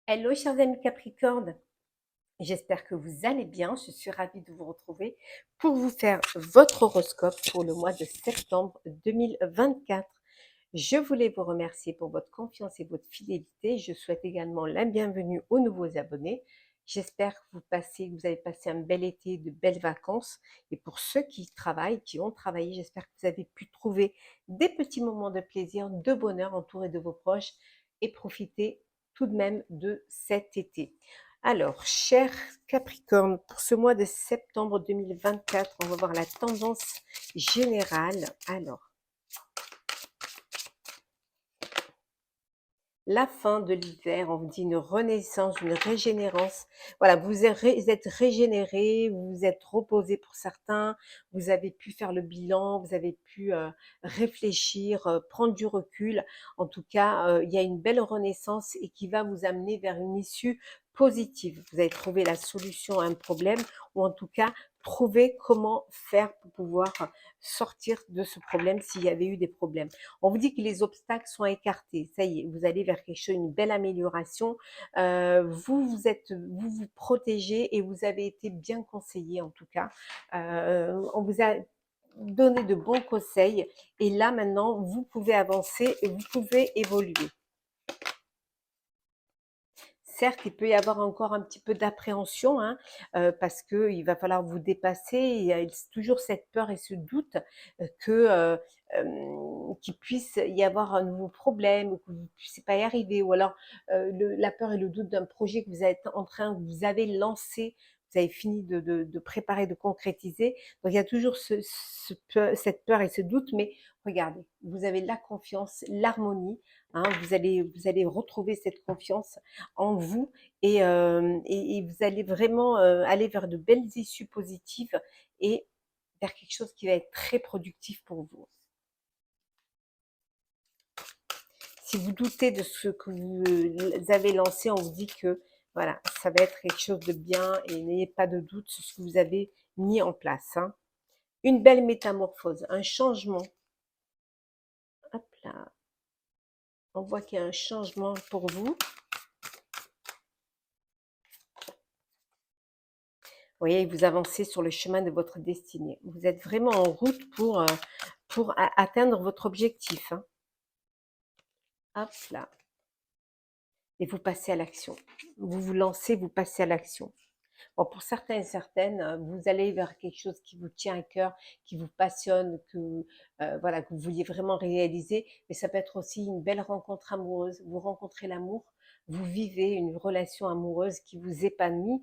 Hello chers amis Capricorne, j'espère que vous allez bien. Je suis ravie de vous retrouver pour vous faire votre horoscope pour le mois de septembre 2024. Je voulais vous remercier pour votre confiance et votre fidélité. Je souhaite également la bienvenue aux nouveaux abonnés. J'espère que vous avez passé un bel été, de belles vacances. Et pour ceux qui travaillent, qui ont travaillé, j'espère que vous avez pu trouver des petits moments de plaisir, de bonheur entourés de vos proches et profiter tout de même de cet été. Alors, cher Capricorne, pour ce mois de septembre 2024, on va voir la tendance générale. Alors, la fin de l'hiver, on vous dit une renaissance, une régénérance. Voilà, vous êtes régénéré, vous vous êtes reposé pour certains, vous avez pu faire le bilan, vous avez pu réfléchir, prendre du recul. En tout cas, il y a une belle renaissance et qui va vous amener vers une issue positive. Vous avez trouvé la solution à un problème ou en tout cas trouver comment faire pour pouvoir sortir de ce problème s'il y avait eu des problèmes. On vous dit que les obstacles sont écartés. Ça y est, vous allez vers quelque chose, une belle amélioration. Vous vous protégez et vous avez été bien conseillé en tout cas. On vous a donné de bons conseils et là maintenant, vous pouvez avancer et vous pouvez évoluer. Certes, il peut y avoir encore un petit peu d'appréhension, hein, parce qu'il va falloir vous dépasser. Il y a toujours cette peur et ce doute qu'il puisse y avoir un nouveau problème ou que vous ne puissiez pas y arriver. Ou alors la peur et le doute d'un projet que vous avez lancé, vous avez fini de préparer, de concrétiser. Donc il y a toujours cette peur et ce doute, mais regardez, vous avez la confiance, l'harmonie, hein, vous allez retrouver cette confiance en vous et vous allez vraiment aller vers de belles issues positives et vers quelque chose qui va être très productif pour vous. Si vous doutez de ce que vous avez lancé, on vous dit que voilà, ça va être quelque chose de bien et n'ayez pas de doute sur ce que vous avez mis en place, hein. Une belle métamorphose, un changement. Hop là, on voit qu'il y a un changement pour vous. Vous voyez, vous avancez sur le chemin de votre destinée. Vous êtes vraiment en route pour atteindre votre objectif, hein. Hop là. Et vous passez à l'action. Vous vous lancez, vous passez à l'action. Bon, pour certains et certaines, vous allez vers quelque chose qui vous tient à cœur, qui vous passionne, voilà, que vous vouliez vraiment réaliser. Mais ça peut être aussi une belle rencontre amoureuse. Vous rencontrez l'amour, vous vivez une relation amoureuse qui vous épanouit,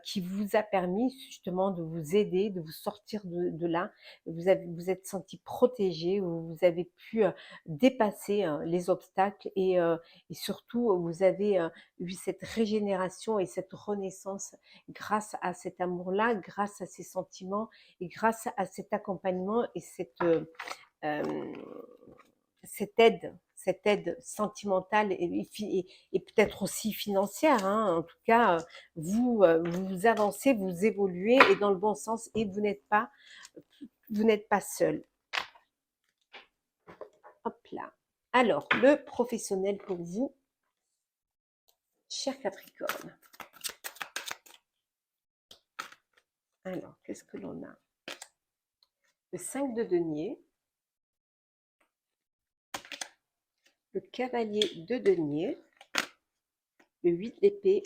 qui vous a permis justement de vous aider, de vous sortir de là. Vous êtes senti protégé, vous avez pu dépasser les obstacles et surtout vous avez eu cette régénération et cette renaissance grâce à cet amour-là, grâce à ces sentiments et grâce à cet accompagnement et euh, cette aide sentimentale et peut-être aussi financière, hein. En tout cas, vous avancez, vous évoluez et dans le bon sens et vous n'êtes pas seul. Hop là. Alors, le professionnel pour vous, cher Capricorne. Alors, qu'est-ce que l'on a? Le 5 de denier, le cavalier de denier, le 8 d'épée,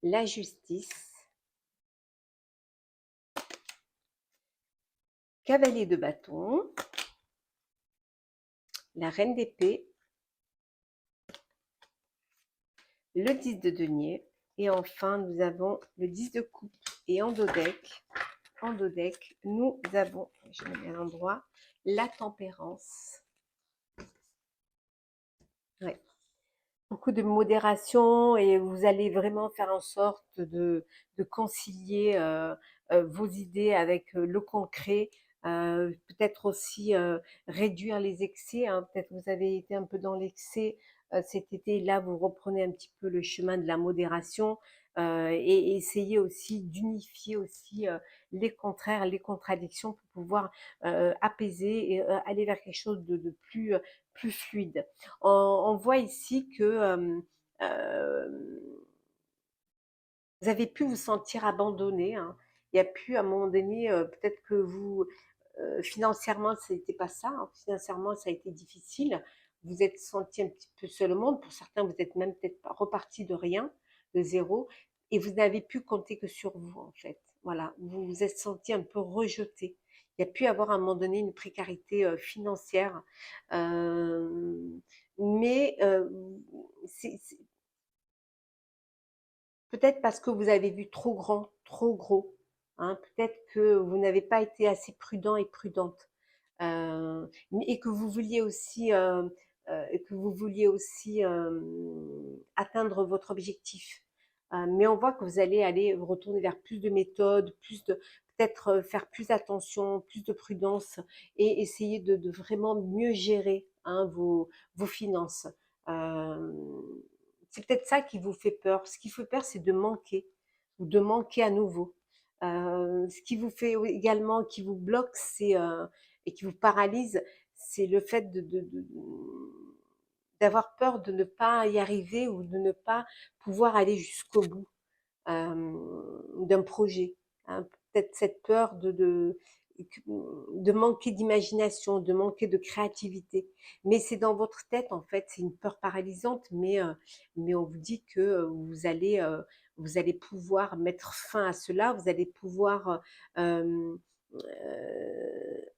la justice, cavalier de bâton, la reine d'épée, le 10 de denier et enfin nous avons le 10 de coupe et en dos deck, nous avons, je mets à l'endroit, la tempérance. Ouais. Beaucoup de modération et vous allez vraiment faire en sorte de concilier vos idées avec le concret, peut-être aussi réduire les excès, hein. Peut-être que vous avez été un peu dans l'excès cet été, là vous reprenez un petit peu le chemin de la modération et essayez aussi d'unifier aussi les contraires, les contradictions pour pouvoir apaiser et aller vers quelque chose de plus fluide. On voit ici que Hem, vous avez pu vous sentir abandonné, hein. Il y a pu à un moment donné, peut-être que vous, financièrement, c'était pas ça, hein. Financièrement, ça a été difficile. Vous êtes senti un petit peu seul au monde. Pour certains, vous êtes même peut-être repartis de rien, de zéro, et vous n'avez pu compter que sur vous, en fait. Voilà, vous vous êtes senti un peu rejeté. Il y a pu avoir à un moment donné une précarité, financière, hem, mais, c'est peut-être parce que vous avez vu trop grand, trop gros, hein. Peut-être que vous n'avez pas été assez prudent et prudente, mais et que vous vouliez aussi, atteindre votre objectif. Mais on voit que vous allez aller vous retourner vers plus de méthodes, plus de peut-être, faire plus attention, plus de prudence et essayer de vraiment mieux gérer, hein, vos finances. Hem, c'est peut-être ça qui vous fait peur. Ce qui fait peur, c'est de manquer ou de manquer à nouveau. Ce qui vous fait oui également qui vous bloque, c'est, et qui vous paralyse, c'est le fait d'avoir peur de ne pas y arriver ou de ne pas pouvoir aller jusqu'au bout d'un projet, hein. Peut-être cette peur de manquer d'imagination, de manquer de créativité. Mais c'est dans votre tête, en fait, c'est une peur paralysante, mais on vous dit que vous allez pouvoir mettre fin à cela, vous allez pouvoir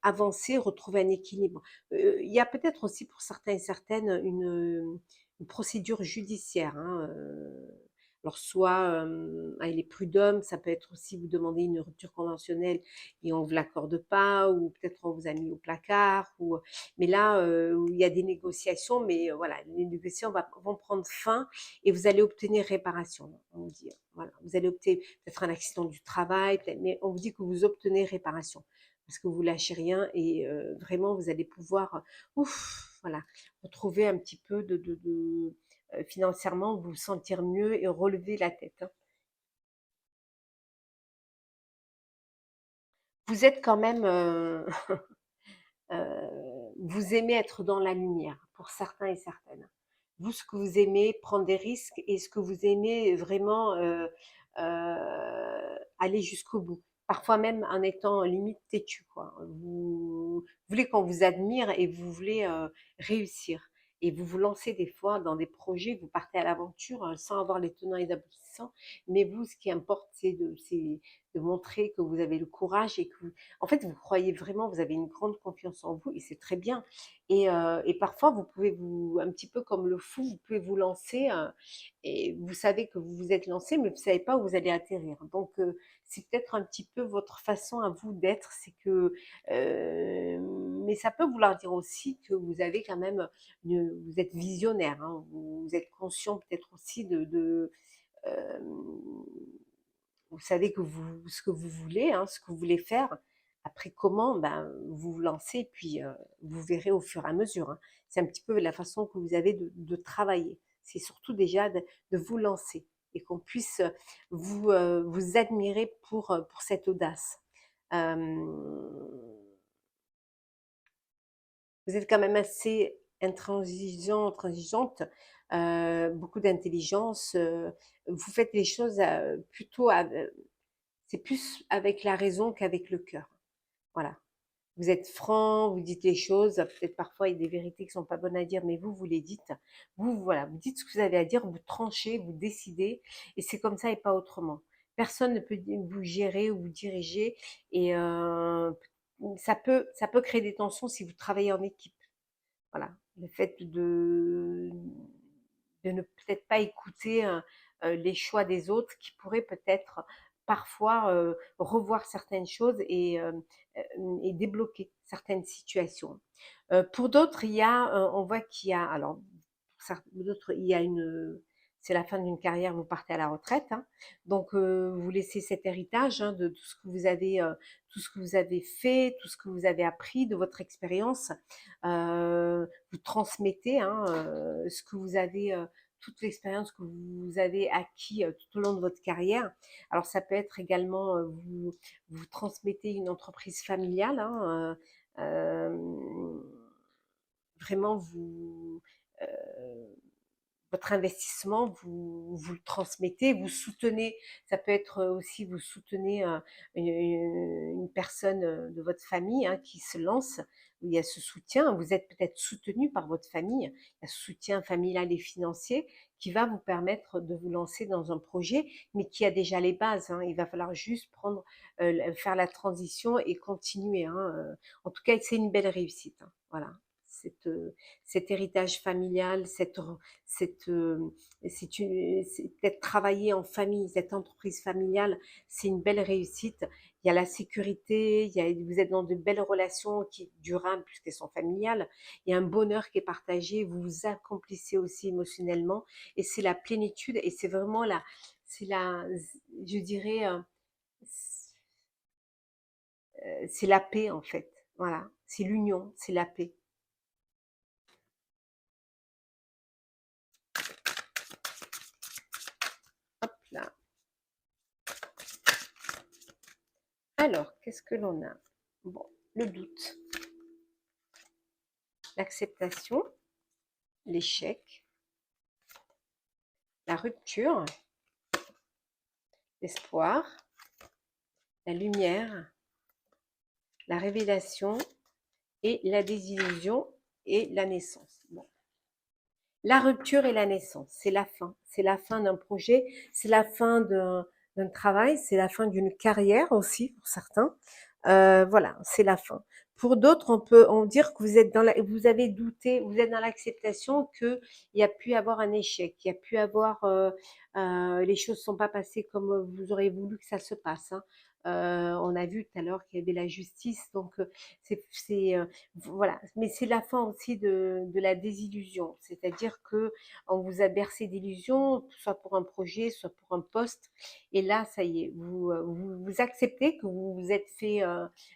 avancer, retrouver un équilibre. Il y a peut-être aussi pour certains et certaines une procédure judiciaire, hein, alors soit, avec les prud'hommes, ça peut être aussi vous demandez une rupture conventionnelle et on vous l'accorde pas ou peut-être on vous a mis au placard ou mais là, où il y a des négociations, mais voilà, les négociations vont prendre fin et vous allez obtenir réparation, on vous dit, voilà. Vous allez obtenir peut-être un accident du travail, peut-être mais on vous dit que vous obtenez réparation parce que vous lâchez rien et vraiment vous allez pouvoir, ouf, voilà, retrouver un petit peu financièrement, vous sentir mieux et relever la tête, hein. Vous êtes quand même, vous aimez être dans la lumière, pour certains et certaines. Vous, ce que vous aimez, prendre des risques et ce que vous aimez vraiment, aller jusqu'au bout. Parfois même en étant limite têtu, quoi. Vous voulez qu'on vous admire et vous voulez, réussir et vous vous lancez des fois dans des projets, vous partez à l'aventure, sans avoir les tenants et les aboutissants. Mais vous, ce qui importe, c'est de montrer que vous avez le courage et que vous en fait, vous croyez vraiment, vous avez une grande confiance en vous et c'est très bien et parfois vous pouvez vous un petit peu comme le fou, vous pouvez vous lancer, et vous savez que vous vous êtes lancé, mais vous savez pas où vous allez atterrir. Donc c'est peut-être un petit peu votre façon à vous d'être, c'est que, mais ça peut vouloir dire aussi que vous avez quand même vous êtes visionnaire, hein, vous êtes conscient peut-être aussi hem vous savez que vous ce que vous voulez, hein, ce que vous voulez faire. Après comment, ben, vous vous lancez puis, vous verrez au fur et à mesure, hein. C'est un petit peu la façon que vous avez de travailler. C'est surtout déjà de vous lancer et qu'on puisse, vous admirer pour cette audace. Hem, vous êtes quand même assez intransigeante, beaucoup d'intelligence, vous faites les choses, plutôt c'est plus avec la raison qu'avec le cœur. Voilà. Vous êtes franc, vous dites les choses, peut-être parfois il y a des vérités qui sont pas bonnes à dire, mais vous les dites. Vous, voilà, vous dites ce que vous avez à dire, vous tranchez, vous décidez et c'est comme ça et pas autrement. Personne ne peut vous gérer ou vous diriger et ça peut créer des tensions si vous travaillez en équipe. Voilà. Le fait de ne peut-être pas écouter, les choix des autres qui pourraient peut-être parfois, revoir certaines choses et débloquer certaines situations. Pour d'autres, il y a, on voit qu'il y a alors pour d'autres, il y a c'est la fin d'une carrière, vous partez à la retraite, hein. Donc vous laissez cet héritage, hein, de tout ce que vous avez fait, tout ce que vous avez appris de votre expérience. Vous transmettez, hein, ce que vous avez, toute l'expérience que vous avez acquis, tout au long de votre carrière. Alors ça peut être également, vous transmettez une entreprise familiale, hein, vraiment vous, heu votre investissement, vous le transmettez, vous soutenez. Ça peut être aussi, vous soutenez une personne de votre famille hein, qui se lance, où il y a ce soutien. Vous êtes peut-être soutenu par votre famille. Il y a ce soutien familial et financier qui va vous permettre de vous lancer dans un projet, mais qui a déjà les bases. Hein. Il va falloir juste faire la transition et continuer. Hein. En tout cas, c'est une belle réussite. Hein. Voilà. Cette, euh, Cet héritage familial, c'est peut-être travailler en famille, cette entreprise familiale, c'est une belle réussite. Il y a la sécurité, vous êtes dans de belles relations qui durables puisqu'elles sont familiales. Il y a un bonheur qui est partagé, vous vous accomplissez aussi émotionnellement et c'est la plénitude et c'est vraiment je dirais, c'est la paix en fait. Voilà, c'est l'union, c'est la paix. Hop là. Alors, qu'est-ce que l'on a? Bon, le doute, l'acceptation, l'échec, la rupture, l'espoir, la lumière, la révélation et la désillusion et la naissance. Bon. La rupture et la naissance, c'est la fin. C'est la fin d'un projet, c'est la fin d'un travail, c'est la fin d'une carrière aussi pour certains. Voilà, c'est la fin. Pour d'autres, on peut dire que vous avez douté, vous êtes dans l'acceptation qu'il y a pu avoir un échec, qu'il y a pu avoir, les choses ne sont pas passées comme vous auriez voulu que ça se passe. Hein. On a vu tout à l'heure qu'il y avait la justice, donc voilà. Mais c'est la fin aussi de la désillusion, c'est-à-dire que on vous a bercé d'illusions, soit pour un projet, soit pour un poste, et là, ça y est, vous acceptez que vous vous êtes fait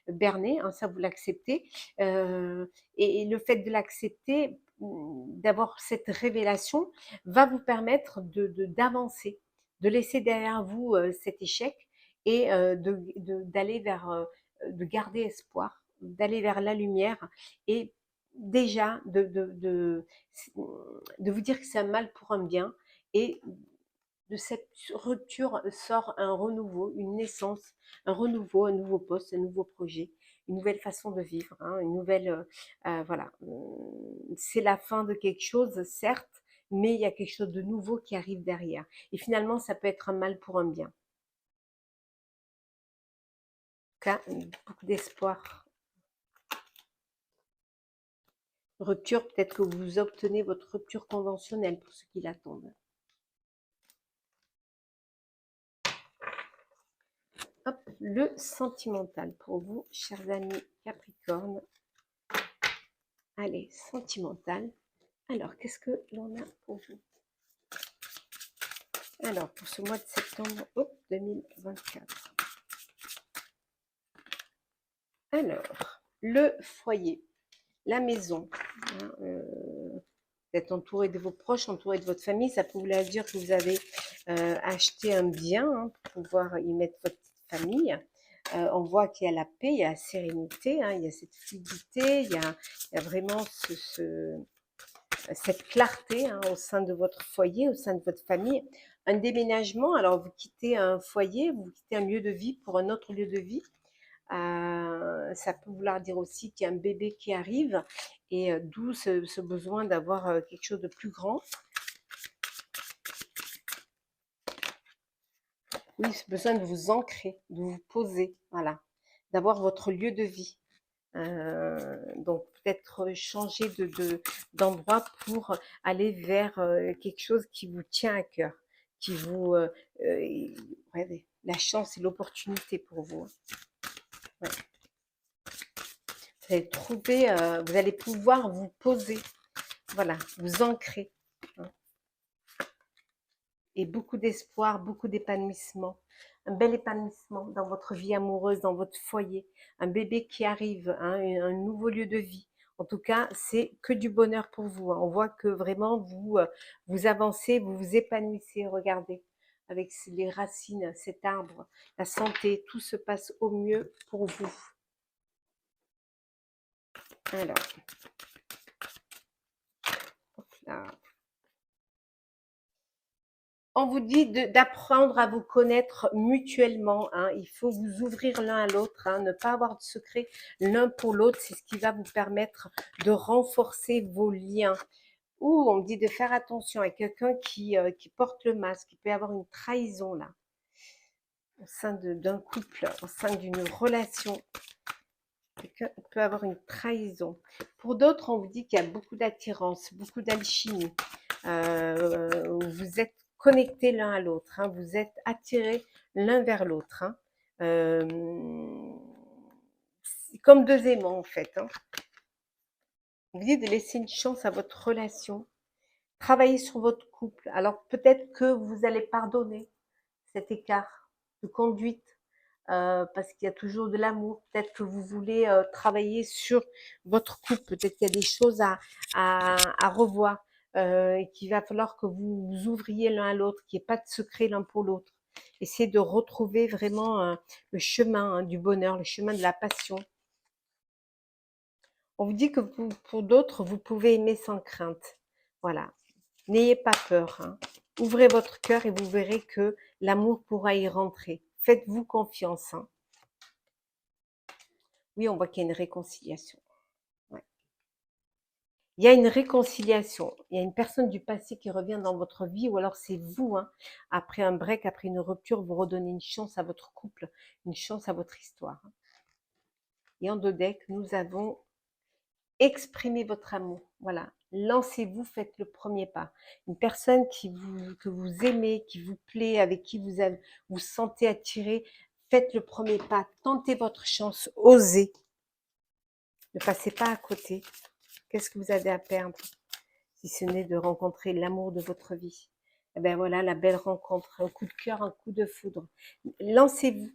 berner, hein, ça vous l'acceptez. Et le fait de l'accepter, d'avoir cette révélation, va vous permettre d'avancer, de laisser derrière vous cet échec et d'aller de garder espoir, d'aller vers la lumière et déjà de vous dire que c'est un mal pour un bien et de cette rupture sort un renouveau, une naissance, un renouveau, un nouveau poste, un nouveau projet, une nouvelle façon de vivre, hein, une nouvelle, voilà. C'est la fin de quelque chose, certes, mais il y a quelque chose de nouveau qui arrive derrière. Et finalement, ça peut être un mal pour un bien. En tout cas, beaucoup d'espoir. Rupture, peut-être que vous obtenez votre rupture conventionnelle pour ceux qui l'attendent. Hop, le sentimental pour vous, chers amis Capricorne. Allez, sentimental. Alors, qu'est-ce que l'on a pour vous? Alors, pour ce mois de septembre 2024. Alors, le foyer, la maison. Hein, vous êtes entouré de vos proches, entouré de votre famille. Ça peut vouloir dire que vous avez acheté un bien hein, pour pouvoir y mettre votre famille. On voit qu'il y a la paix, il y a la sérénité, hein, il y a cette fluidité, il y a vraiment cette clarté hein, au sein de votre foyer, au sein de votre famille. Un déménagement, alors vous quittez un foyer, vous quittez un lieu de vie pour un autre lieu de vie. Ça peut vouloir dire aussi qu'il y a un bébé qui arrive et d'où ce besoin d'avoir quelque chose de plus grand. Oui, ce besoin de vous ancrer, de vous poser, voilà, d'avoir votre lieu de vie. Donc peut-être changer d'endroit pour aller vers quelque chose qui vous tient à cœur, qui vous ouais, la chance et l'opportunité pour vous. Ouais. Vous allez trouver, vous allez pouvoir vous poser, voilà, vous ancrer. Hein. Et beaucoup d'espoir, beaucoup d'épanouissement. Un bel épanouissement dans votre vie amoureuse, dans votre foyer. Un bébé qui arrive, hein, un nouveau lieu de vie. En tout cas, c'est que du bonheur pour vous. Hein. On voit que vraiment, vous avancez, vous vous épanouissez. Regardez, avec les racines, cet arbre, la santé, tout se passe au mieux pour vous. Alors, hop là. On vous dit d'apprendre à vous connaître mutuellement, hein. Il faut vous ouvrir l'un à l'autre, hein, ne pas avoir de secret l'un pour l'autre. C'est ce qui va vous permettre de renforcer vos liens. Ou on me dit de faire attention à quelqu'un qui porte le masque. Il peut y avoir une trahison là, au sein d'un couple, au sein d'une relation. Quelqu'un peut avoir une trahison. Pour d'autres, on vous dit qu'il y a beaucoup d'attirance, beaucoup d'alchimie. Vous êtes connectés l'un à l'autre, hein, vous êtes attirés l'un vers l'autre. Hein. C'est comme deux aimants en fait. Hein. Vous dites de laisser une chance à votre relation, travailler sur votre couple. Alors peut-être que vous allez pardonner cet écart de conduite parce qu'il y a toujours de l'amour. Peut-être que vous voulez travailler sur votre couple. Peut-être qu'il y a des choses à revoir et qu'il va falloir que vous vous ouvriez l'un à l'autre, qu'il n'y ait pas de secret l'un pour l'autre. Essayez de retrouver vraiment le chemin du bonheur, le chemin de la passion. On vous dit que pour d'autres, vous pouvez aimer sans crainte. Voilà. N'ayez pas peur. Hein. Ouvrez votre cœur et vous verrez que l'amour pourra y rentrer. Faites-vous confiance. Hein. Oui, on voit qu'il y a une réconciliation. Ouais. Il y a une réconciliation. Il y a une personne du passé qui revient dans votre vie ou alors c'est vous. Hein. Après un break, après une rupture, vous redonnez une chance à votre couple, une chance à votre histoire. Et en deux decks, nous avons exprimé votre amour. Voilà. Lancez-vous, faites le premier pas. Une personne que vous aimez, qui vous plaît, avec qui vous sentez attiré, faites le premier pas. Tentez votre chance, osez. Ne passez pas à côté. Qu'est-ce que vous avez à perdre si ce n'est de rencontrer l'amour de votre vie? Eh bien voilà, la belle rencontre, un coup de cœur, un coup de foudre. Lancez-vous,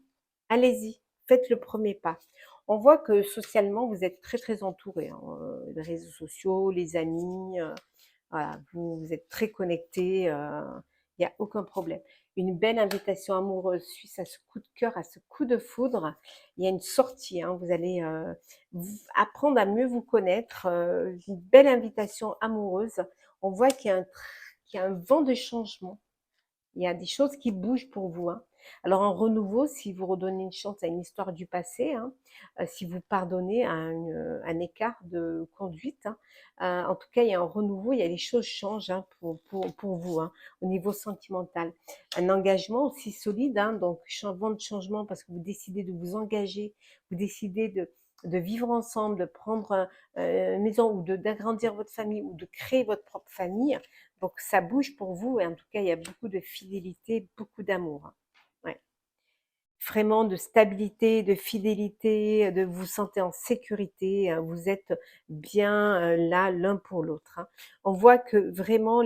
allez-y, faites le premier pas. On voit que socialement, vous êtes très très entouré. Hein. Les réseaux sociaux, les amis, voilà, vous êtes très connectés, il n'y a aucun problème. Une belle invitation amoureuse suite à ce coup de cœur, à ce coup de foudre. Il y a une sortie, hein, vous allez apprendre à mieux vous connaître. Une belle invitation amoureuse. On voit qu'il y a un vent de changement. Il y a des choses qui bougent pour vous. Hein. Alors en renouveau, si vous redonnez une chance à une histoire du passé, hein, si vous pardonnez à un écart de conduite, hein, en tout cas il y a un renouveau, il y a les choses changent hein, pour vous hein, au niveau sentimental. Un engagement aussi solide, hein, donc vent de changement parce que vous décidez de vous engager, vous décidez de vivre ensemble, de prendre une maison ou d'agrandir votre famille ou de créer votre propre famille. Donc ça bouge pour vous et en tout cas il y a beaucoup de fidélité, beaucoup d'amour. Hein. Ouais. Vraiment de stabilité, de fidélité, de vous sentir en sécurité, hein. Vous êtes bien là l'un pour l'autre. Hein. On voit que vraiment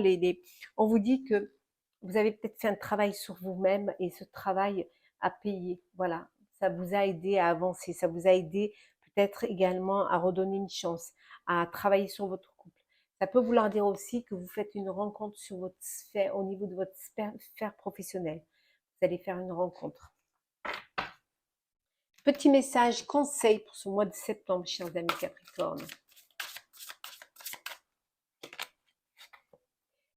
on vous dit que vous avez peut-être fait un travail sur vous-même et ce travail a payé. Voilà, ça vous a aidé à avancer, ça vous a aidé peut-être également à redonner une chance, à travailler sur votre couple. Ça peut vouloir dire aussi que vous faites une rencontre sur votre sphère, au niveau de votre sphère professionnelle. Vous allez faire une rencontre. Petit message, conseil pour ce mois de septembre, chers amis Capricorne.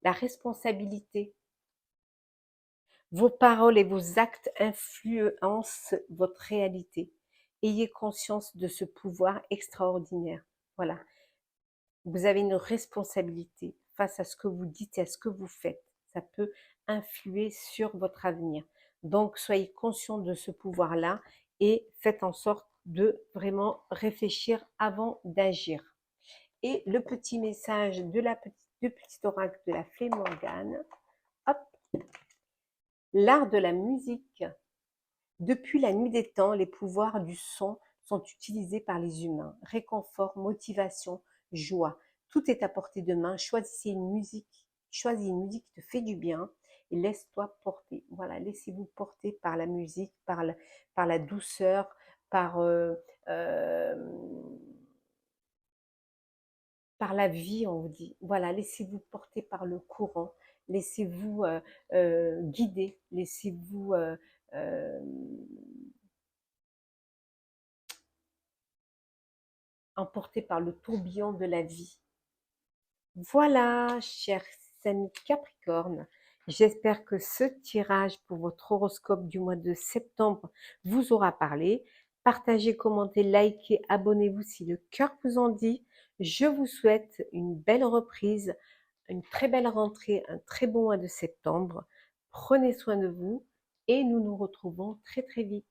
La responsabilité. Vos paroles et vos actes influencent votre réalité. Ayez conscience de ce pouvoir extraordinaire. Voilà. Vous avez une responsabilité face à ce que vous dites et à ce que vous faites. Ça peut influer sur votre avenir. Donc, soyez conscient de ce pouvoir-là et faites en sorte de vraiment réfléchir avant d'agir. Et le petit message de du petit oracle de la fée Morgane. Hop, l'art de la musique. Depuis la nuit des temps, les pouvoirs du son sont utilisés par les humains. Réconfort, motivation, joie. Tout est à portée de main. Choisis une musique qui te fait du bien et laisse-toi porter. Voilà, laissez-vous porter par la musique, par la douceur, euh, par la vie, on vous dit. Voilà, laissez-vous porter par le courant, laissez-vous guider, laissez-vous euh, emporter par le tourbillon de la vie. Voilà, chers amis Capricorne, J'espère que ce tirage pour votre horoscope du mois de septembre vous aura parlé. Partagez, commentez, likez, abonnez-vous si le cœur vous en dit. Je vous souhaite une belle reprise, une très belle rentrée, un très bon mois de septembre. Prenez soin de vous et nous nous retrouvons très très vite.